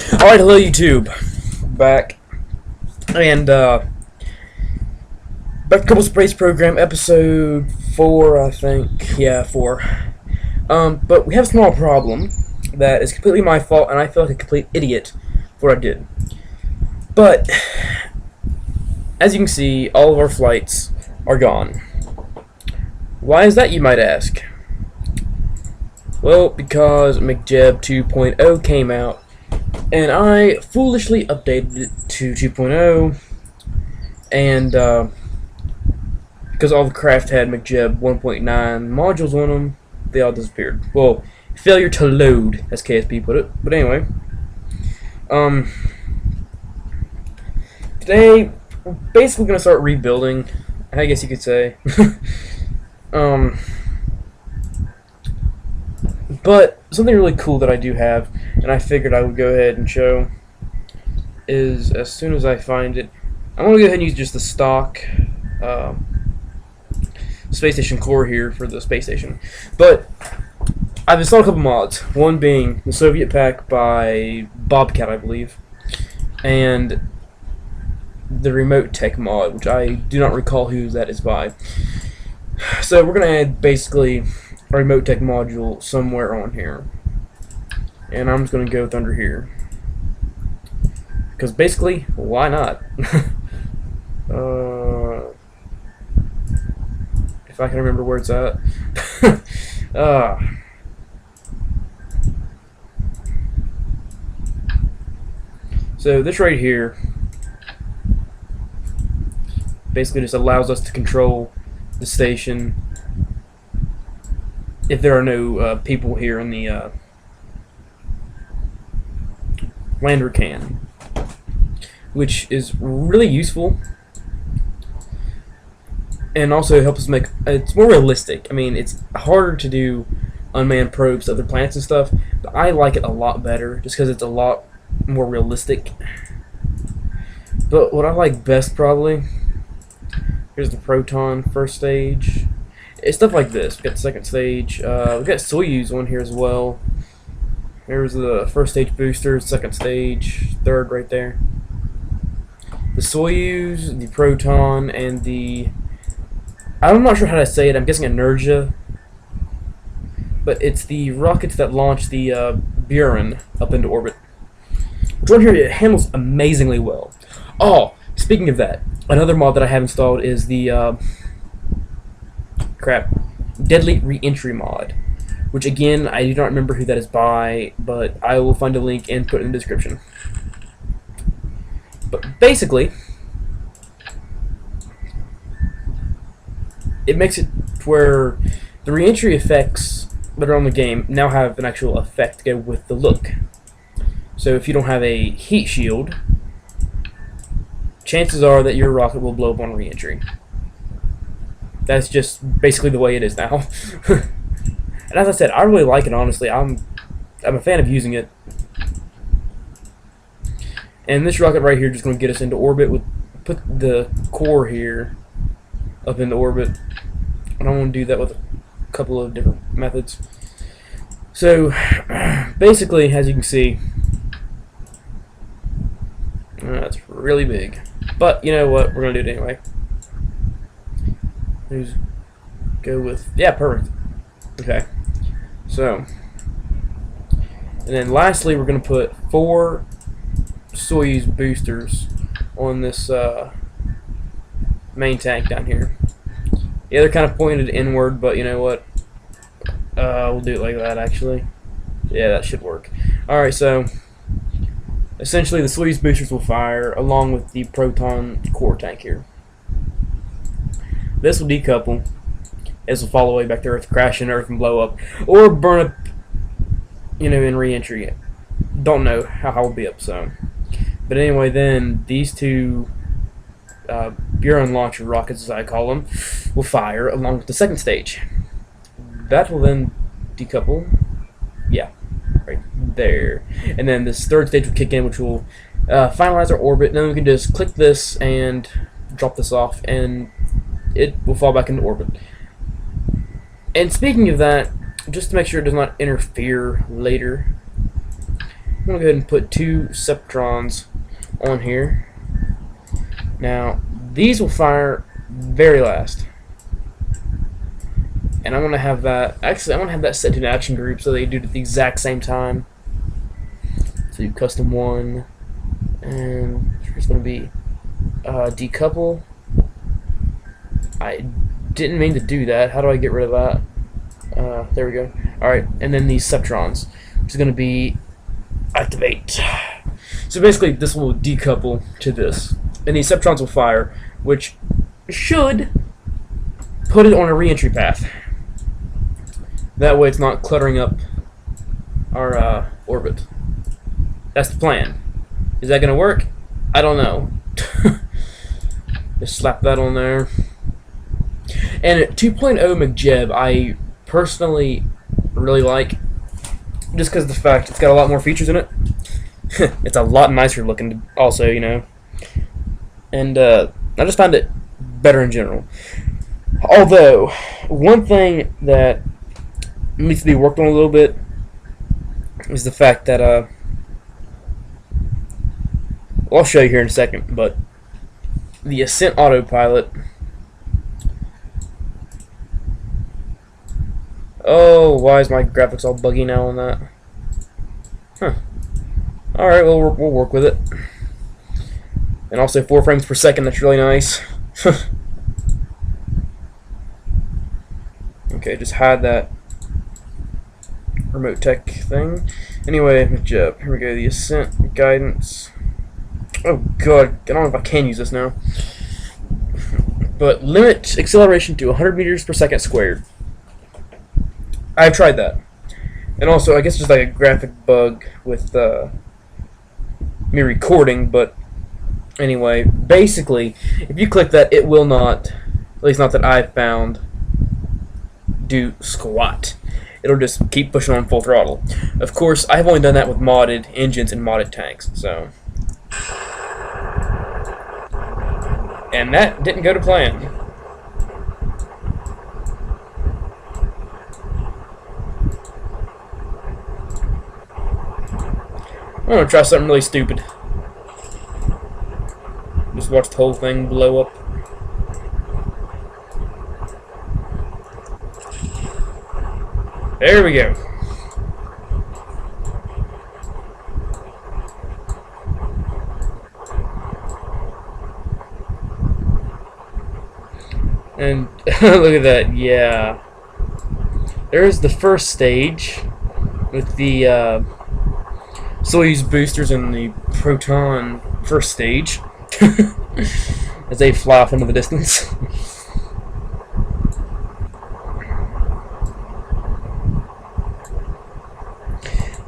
Alright, hello YouTube. Back. And, back to Couple Space Program, episode 4, I think. Yeah, 4. But we have a small problem that is completely my fault, and I feel like a complete idiot for what I did. But, as you can see, all of our flights are gone. Why is that, you might ask? Well, because McJeb 2.0 came out, and I foolishly updated it to 2.0, and because all the craft had McJeb 1.9 modules on them, they all disappeared. Well, failure to load, as KSP put it. But anyway, today we're basically gonna start rebuilding, I guess you could say. But something really cool that I do have, and I figured I would go ahead and show, is as soon as I find it, I'm going to go ahead and use just the stock space station core here for the space station. But I've installed a couple mods, one being the Soviet pack by Bobcat, I believe, and the remote tech mod, which I do not recall who that is by. So we're going to add basically a remote tech module somewhere on here, and I'm just going to go with under here because basically, why not? If I can remember where it's at. So this right here basically just allows us to control the station if there are no people here in the lander can, which is really useful, and also helps us make it's more realistic. I mean, it's harder to do unmanned probes to other planets and stuff, but I like it a lot better just because it's a lot more realistic. But what I like best, probably, here's the Proton first stage. It's stuff like this. We got the second stage. We got Soyuz on here as well. There's the first stage booster, second stage, third right there. The Soyuz, the Proton, and the I'm not sure how to say it. I'm guessing Energia, but it's the rockets that launch the Buran up into orbit. Which one here it handles amazingly well. Oh, speaking of that, another mod that I have installed is the Deadly Re-Entry mod, which again I do not remember who that is by, but I will find a link and put it in the description. But basically, it makes it where the re-entry effects that are on the game now have an actual effect to go with the look. So if you don't have a heat shield, chances are that your rocket will blow up on re-entry. That's just basically the way it is now. And as I said, I really like it, honestly. I'm a fan of using it. And this rocket right here is just going to get us into orbit. Put the core here up into orbit. And I want to do that with a couple of different methods. So basically, as you can see, that's really big. But you know what? We're going to do it anyway. Let's go with, yeah, perfect. Okay, so, and then lastly we're going to put 4 Soyuz boosters on this main tank down here. Yeah, they're kind of pointed inward, but you know what, we'll do it like that actually. Yeah, that should work. Alright, so essentially the Soyuz boosters will fire along with the Proton core tank here. This will decouple. This will fall away back to Earth, crash in Earth and blow up, or burn up, you know, in re-entry. Don't know how I will be up, so. But anyway, then these two Buran launcher rockets, as I call them, will fire along with the second stage. That will then decouple. Yeah, right there. And then this third stage will kick in, which will finalize our orbit. And then we can just click this and drop this off, and it will fall back into orbit. And speaking of that, just to make sure it does not interfere later, I'm going to go ahead and put 2 Septrons on here. Now, these will fire very last. And I'm going to have that, actually, I'm going to have that set to an action group so they do it at the exact same time. So you custom 1, and it's going to be decouple. I didn't mean to do that. How do I get rid of that? There we go. Alright, and then these Septrons, which is going to be activate. So basically, this will decouple to this. And these Septrons will fire, which should put it on a re-entry path. That way it's not cluttering up our orbit. That's the plan. Is that going to work? I don't know. Just slap that on there. And 2.0 McJeb, I personally really like, just because of the fact it's got a lot more features in it. It's a lot nicer looking also, you know. And I just find it better in general. Although, one thing that needs to be worked on a little bit is the fact that, well, I'll show you here in a second, but the Ascent autopilot, oh, why is my graphics all buggy now on that? Huh. Alright, well, we'll work with it. And also 4 frames per second, that's really nice. Okay, just hide that remote tech thing. Anyway, here we go, the Ascent guidance. Oh god, I don't know if I can use this now. But limit acceleration to 100 meters per second squared. I've tried that. And also, I guess just like a graphic bug with me recording, but anyway, basically, if you click that, it will not, at least not that I've found, do squat. It'll just keep pushing on full throttle. Of course, I've only done that with modded engines and modded tanks, so. And that didn't go to plan. I'm gonna try something really stupid. Just watch the whole thing blow up. There we go. And look at that, yeah. There's the first stage with the Soyuz boosters and the Proton first stage as they fly off into the distance.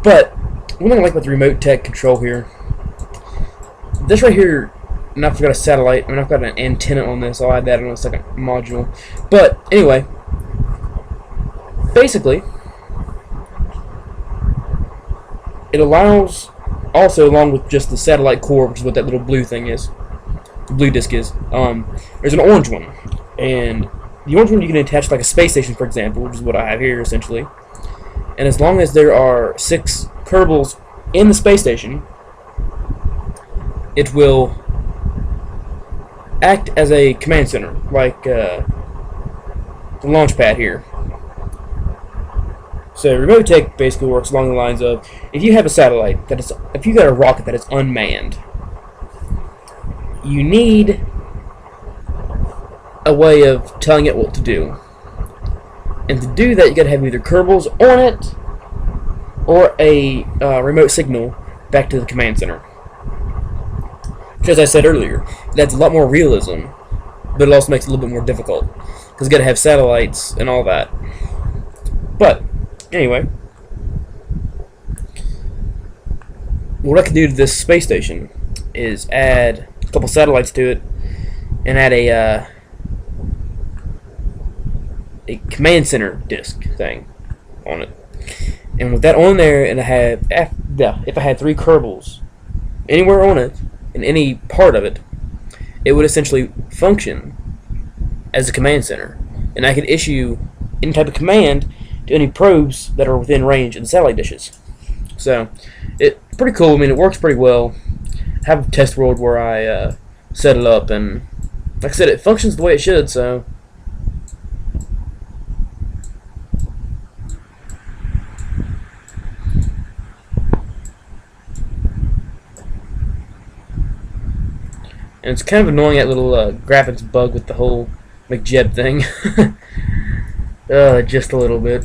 But one thing I like about the remote tech control here, this right here, and I forgot a satellite. I mean, I've got an antenna on this. I'll add that in a second module. But anyway, basically, it allows also, along with just the satellite core, which is what that little blue thing is, the blue disc is. There's an orange one, and the orange one you can attach like a space station, for example, which is what I have here essentially. And as long as there are 6 Kerbals in the space station, it will act as a command center, like the launch pad here. So remote tech basically works along the lines of, if you have a satellite that is, if you got a rocket that is unmanned, you need a way of telling it what to do. And to do that, you gotta have either Kerbals on it or a remote signal back to the command center. Which, as I said earlier, that's a lot more realism, but it also makes it a little bit more difficult because you gotta have satellites and all that. But anyway, what I can do to this space station is add a couple satellites to it and add a command center disk thing on it. And with that on there, and I have, if I had 3 Kerbals anywhere on it, in any part of it, it would essentially function as a command center. And I could issue any type of command to any probes that are within range of the satellite dishes. So it's pretty cool. I mean, it works pretty well. I have a test world where I set it up, and like I said, it functions the way it should. So. And it's kind of annoying, that little graphics bug with the whole McJeb thing. Just a little bit.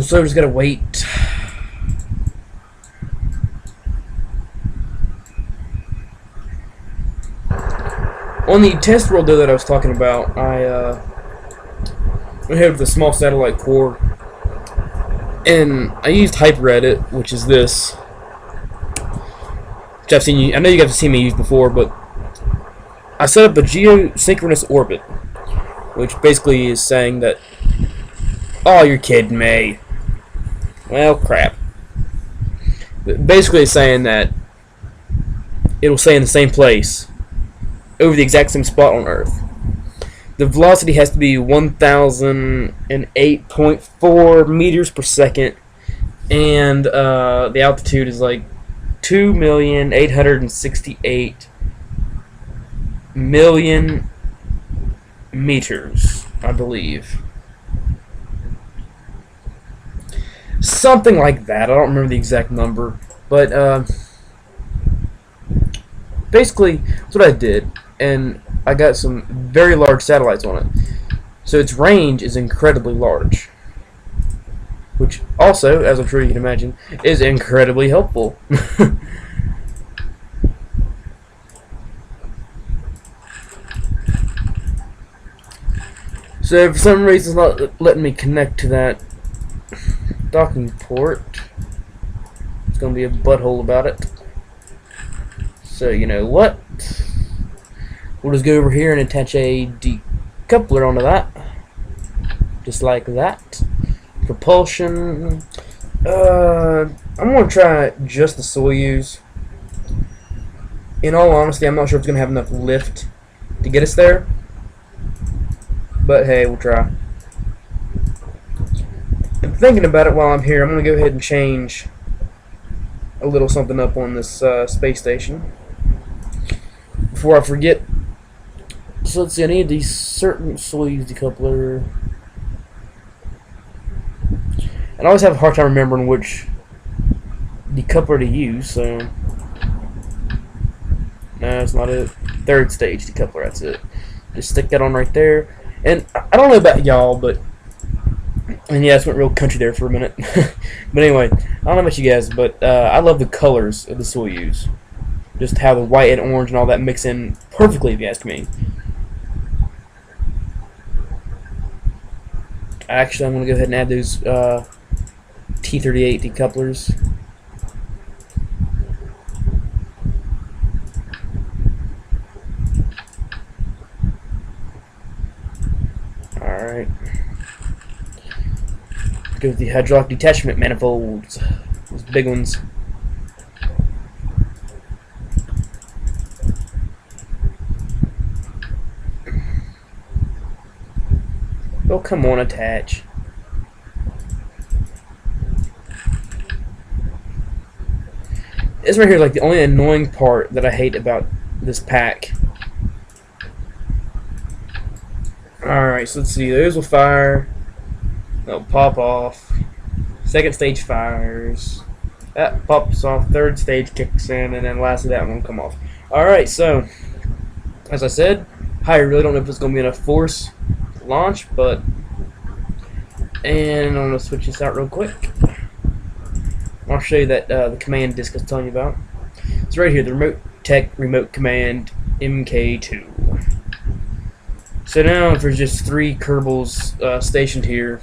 So we just gotta wait. On the test world, though, that I was talking about, I went ahead with a small satellite core, and I used HyperEdit, which is this, which I've seen. I know you guys have seen me use before, but I set up a geosynchronous orbit, which basically is saying that, oh, you're kidding me. Well, crap. Basically, it's saying that it'll stay in the same place over the exact same spot on Earth. The velocity has to be 1,008.4 meters per second, and the altitude is like 2,868,000,000 meters, I believe. Something like that. I don't remember the exact number, but basically that's what I did. And I got some very large satellites on it. So its range is incredibly large. Which also, as I'm sure you can imagine, is incredibly helpful. So for some reason it's not letting me connect to that docking port. It's going to be a butthole about it. So you know what? We'll just go over here and attach a decoupler onto that. Just like that. Propulsion. I'm going to try just the Soyuz. In all honesty, I'm not sure if it's going to have enough lift to get us there. But hey, we'll try. And thinking about it while I'm here, I'm going to go ahead and change a little something up on this space station before I forget. So let's see, I need the certain Soyuz decoupler. And I always have a hard time remembering which decoupler to use, so. No, it's not it. Third stage decoupler, that's it. Just stick that on right there. And I don't know about y'all, but. And yeah, I just went real country there for a minute. But anyway, I don't know about you guys, but I love the colors of the Soyuz. Just how the white and orange and all that mix in perfectly, if you ask me. Actually, I'm going to go ahead and add those T38 decouplers. Alright. Go with the hydraulic detachment manifolds. Those big ones. Oh, come on, attach. This right here is like the only annoying part that I hate about this pack. Alright, so let's see. Those will fire. They'll pop off. Second stage fires. That pops off. Third stage kicks in. And then lastly, that one will come off. Alright, so as I said, I really don't know if it's going to be enough force launch, but and I'm going to switch this out real quick. I'll show you that the command disk I was telling you about. It's right here, the remote command MK2. So now if there's just 3 Kerbals stationed here,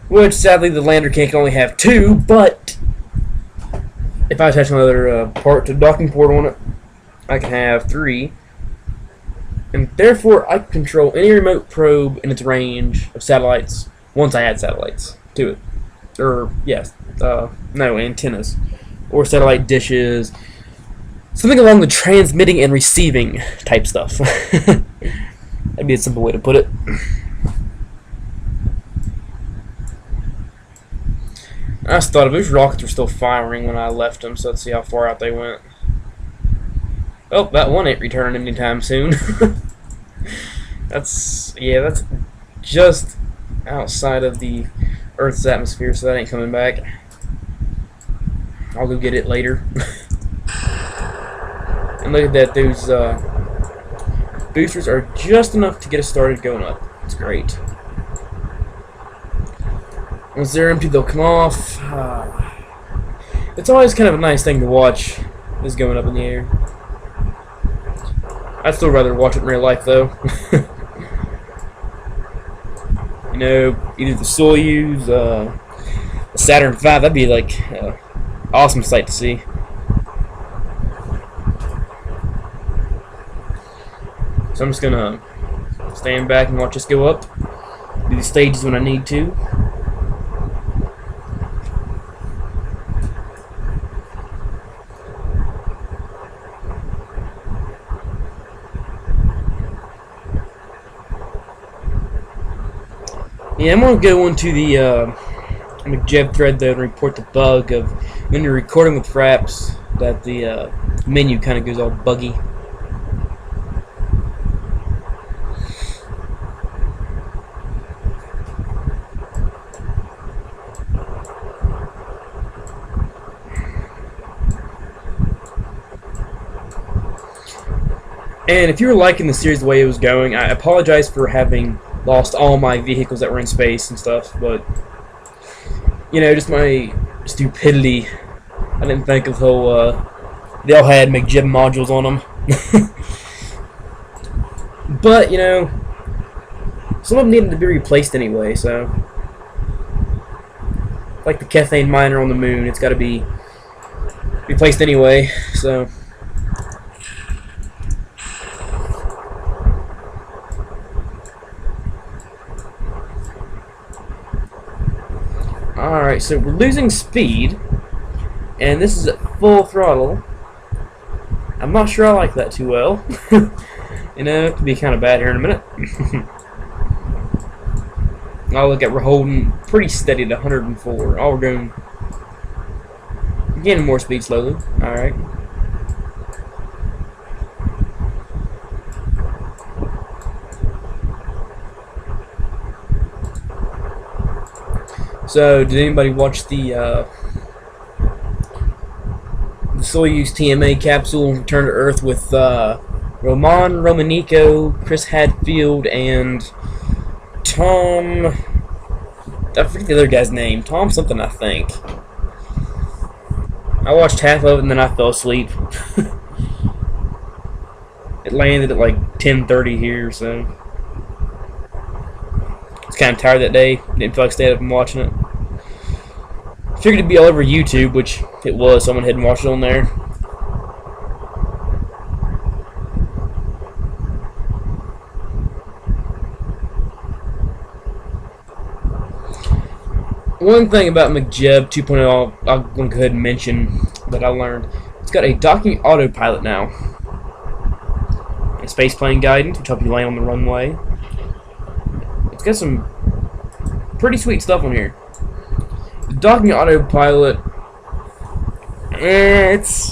which sadly the lander can only have 2, but if I attach another part to the docking port on it, I can have 3. And therefore, I could control any remote probe in its range of satellites once I add satellites to it. Or, yes, no, antennas. Or satellite dishes. Something along the transmitting and receiving type stuff. That'd be a simple way to put it. I just thought those rockets were still firing when I left them, so let's see how far out they went. Oh, that one ain't returning anytime soon. That's just outside of the Earth's atmosphere, so that ain't coming back. I'll go get it later. And look at that, those boosters are just enough to get us started going up. It's great. Once they're empty, they'll come off. It's always kind of a nice thing to watch, this going up in the air. I'd still rather watch it in real life, though. You know, either the Soyuz, the Saturn V, that'd be like an awesome sight to see. So I'm just gonna stand back and watch this go up. Do the stages when I need to. Yeah, I'm gonna go into the McJeb thread though and report the bug of when you're recording with Fraps that the menu kind of goes all buggy. And if you were liking the series the way it was going, I apologize for having lost all my vehicles that were in space and stuff, but you know, just my stupidity. I didn't think of how they all had McJib modules on them. But you know, some of them needed to be replaced anyway, so like the Kethane miner on the moon, it's got to be replaced anyway, so alright, so we're losing speed, and this is at full throttle. I'm not sure I like that too well. You know, it could be kind of bad here in a minute. Oh, look at, we're holding pretty steady at 104. Oh, we're going getting more speed slowly. Alright. So, did anybody watch the Soyuz TMA capsule return to Earth with Roman Romanico, Chris Hadfield, and Tom? I forget the other guy's name. Tom something, I think. I watched half of it and then I fell asleep. It landed at like 10:30 here, so I was kind of tired that day. Didn't feel like staying up and watching it. Figured it'd be all over YouTube, which it was, so I went ahead and watched it on there. One thing about McJeb 2.0 I'll go ahead and mention that I learned. It's got a docking autopilot now. A spaceplane guidance, which helps you land on the runway. It's got some pretty sweet stuff on here. The docking autopilot, it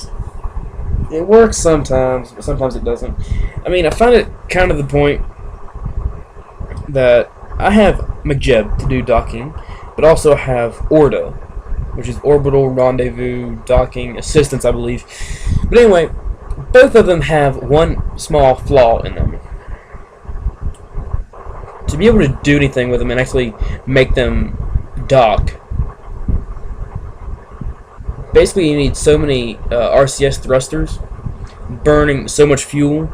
works sometimes, but sometimes it doesn't. I mean, I find it kind of the point that I have McJeb to do docking, but also have ORDA, which is Orbital Rendezvous Docking Assistance, I believe. But anyway, both of them have one small flaw in them. To be able to do anything with them and actually make them dock, basically you need so many RCS thrusters burning so much fuel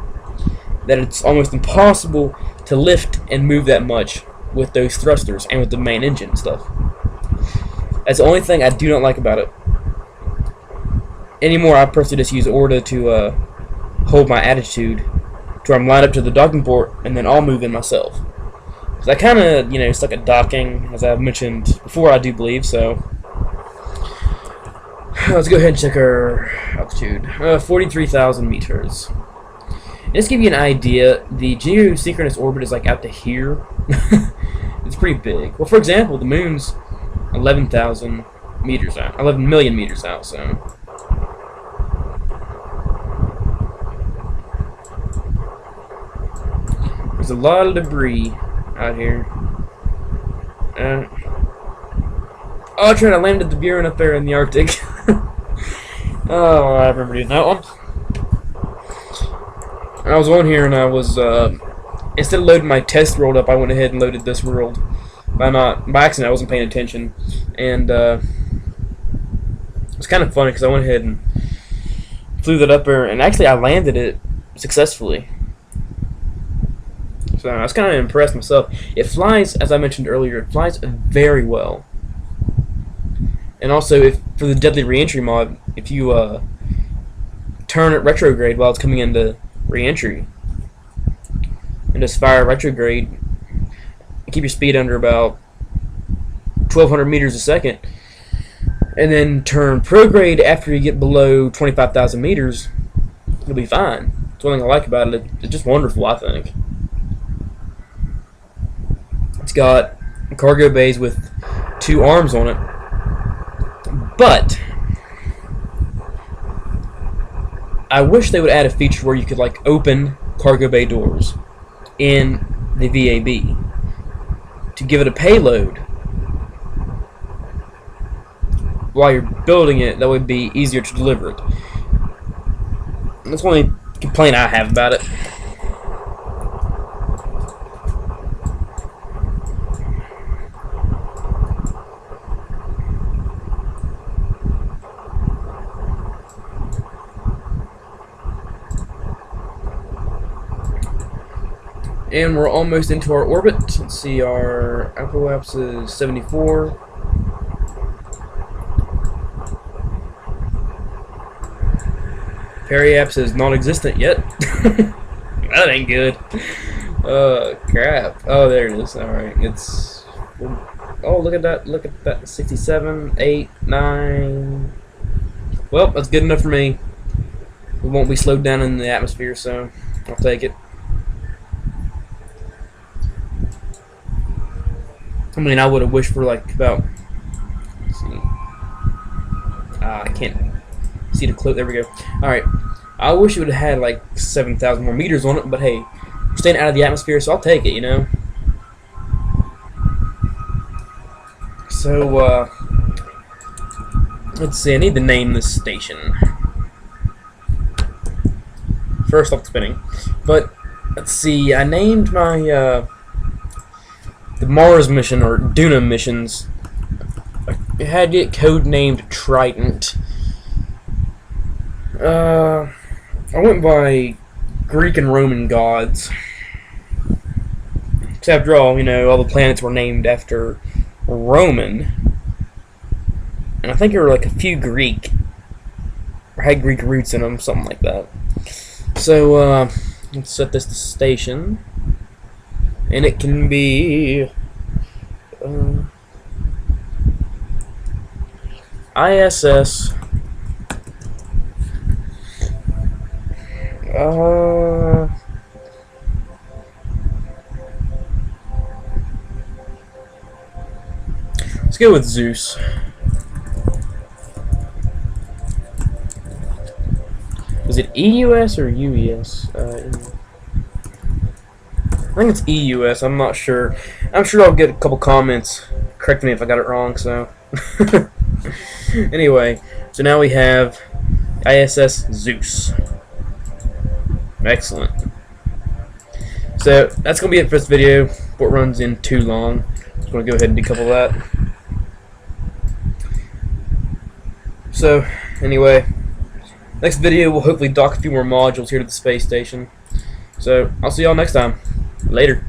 that it's almost impossible to lift and move that much with those thrusters and with the main engine and stuff. That's the only thing I do not like about it. Anymore, I personally just use ORDA to hold my attitude where I'm lined up to the docking port, and then I'll move in myself. So I kind of, you know, suck at docking, as I've mentioned before, I do believe, so let's go ahead and check our altitude. 43,000 meters. And just to give you an idea, the geosynchronous orbit is like out to here. It's pretty big. Well, for example, the moon's 11,000 meters out, 11 million meters out, so there's a lot of debris out here. Oh, I tried to land at the Buren up there in the Arctic. Oh, I remember doing that one. I was on here and I was, instead of loading my test world up, I went ahead and loaded this world. By accident, I wasn't paying attention. And, it was kind of funny because I went ahead and flew that up there, and actually I landed it successfully. So I was kind of impressed myself. It flies, as I mentioned earlier, it flies very well. And also, for the Deadly Reentry mod, if you turn it retrograde while it's coming into reentry, and just fire retrograde, keep your speed under about 1,200 meters a second, and then turn prograde after you get below 25,000 meters, you'll be fine. That's one thing I like about it. It's just wonderful, I think. It's got cargo bays with 2 arms on it, but I wish they would add a feature where you could like open cargo bay doors in the VAB to give it a payload while you're building it. That would be easier to deliver it. That's the only complaint I have about it. And we're almost into our orbit. Let's see, our apoapse is 74. Periapse is non-existent yet. That ain't good. Crap. Oh, there it is. Alright, it's... Oh, look at that. Look at that. 67, 8, 9... Well, that's good enough for me. We won't be slowed down in the atmosphere, so I'll take it. I mean, I would have wished for like about, let's see, I can't see the clip. There we go. Alright, I wish it would have had like 7,000 more meters on it, but hey, we're staying out of the atmosphere, so I'll take it, you know. So, let's see, I need to name this station. First off, spinning. But, let's see, I named my, the Mars mission, or Duna missions, I had it codenamed Trident. I went by Greek and Roman gods. Because after all, you know, all the planets were named after Roman. And I think there were like a few Greek, or had Greek roots in them, something like that. So, let's set this to station. And it can be ISS let's go with Zeus. Is it EUS or UES? I think it's EUS, I'm not sure. I'm sure I'll get a couple comments correcting me if I got it wrong, so. Anyway, so now we have ISS Zeus. Excellent. So, that's going to be it for this video. Before it runs in too long, I'm going to go ahead and decouple that. So, anyway, next video we'll hopefully dock a few more modules here to the space station. So, I'll see y'all next time. Later.